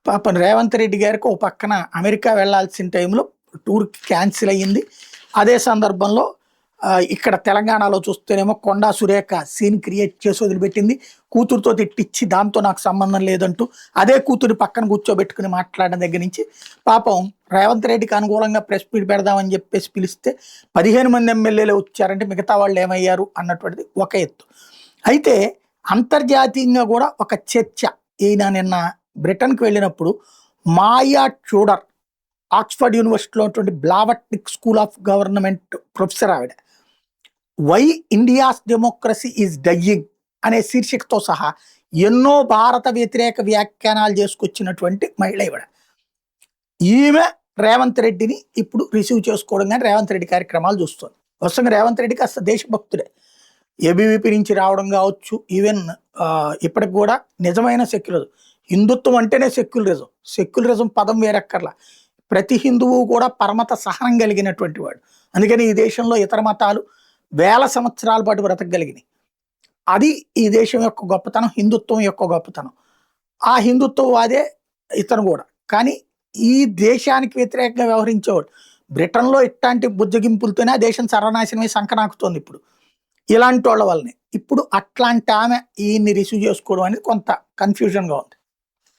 పాపం రేవంత్ రెడ్డి గారికి ఓ పక్కన అమెరికా వెళ్లాల్సిన టైంలో టూర్కి క్యాన్సిల్ అయ్యింది. అదే సందర్భంలో ఇక్కడ తెలంగాణలో చూస్తేనేమో కొండా సురేఖ సీన్ క్రియేట్ చేసి వదిలిపెట్టింది. కూతురుతో తిట్టిచ్చి దాంతో నాకు సంబంధం లేదంటూ అదే కూతురు పక్కన కూర్చోబెట్టుకుని మాట్లాడిన దగ్గర నుంచి పాపం రేవంత్ రెడ్డికి అనుకూలంగా ప్రెస్ మీట్ పెడదామని చెప్పేసి పిలిస్తే 15 మంది ఎమ్మెల్యేలు వచ్చారంటే మిగతా వాళ్ళు ఏమయ్యారు అన్నటువంటిది ఒక ఎత్తు. అయితే అంతర్జాతీయంగా కూడా ఒక చర్చ. ఈయన నిన్న బ్రిటన్కి వెళ్ళినప్పుడు మాయా ట్యూడర్ ఆక్స్ఫర్డ్ యూనివర్సిటీలో ఉన్నటువంటి Blavatnik school of government professor ఆవిడ why India's democracy is dying అనే శీర్షికతో సహా ఎన్నో భారత వ్యతిరేక వ్యాఖ్యానాలు చేసుకొచ్చినటువంటి మహిళ ఈవిడ. ఈమె రేవంత్ రెడ్డిని ఇప్పుడు రిసీవ్ చేసుకోవడం కానీ రేవంత్ రెడ్డి కార్యక్రమాలు చూస్తుంది. వరుసగా రేవంత్ రెడ్డికి అసలు దేశభక్తుడే. ఏబీవీపీ నుంచి రావడం కావచ్చు, ఈవెన్ ఇప్పటికి కూడా నిజమైన సెక్యులరిజం, హిందుత్వం అంటేనే సెక్యులరిజం. సెక్యులరిజం పదం వేరక్కర్లా. ప్రతి హిందువు కూడా పరమత సహనం కలిగినటువంటి వాడు. అందుకని ఈ దేశంలో ఇతర మతాలు వేల సంవత్సరాల పాటు బ్రతకగలిగినాయి. అది ఈ దేశం యొక్క గొప్పతనం, హిందుత్వం యొక్క గొప్పతనం. ఆ హిందుత్వవాదే ఇతను కూడా. కానీ ఈ దేశానికి వ్యతిరేకంగా వ్యవహరించేవాడు. బ్రిటన్లో ఇట్లాంటి బుజ్జగింపులతోనే ఆ దేశం సర్వనాశనమై సంకనాకుతోంది ఇప్పుడు ఇలాంటి వాళ్ళ వల్లనే. ఇప్పుడు అట్లాంటి ఆమె ఈయన్ని రిసీవ్ చేసుకోవడం అనేది కొంత కన్ఫ్యూజన్గా ఉంది.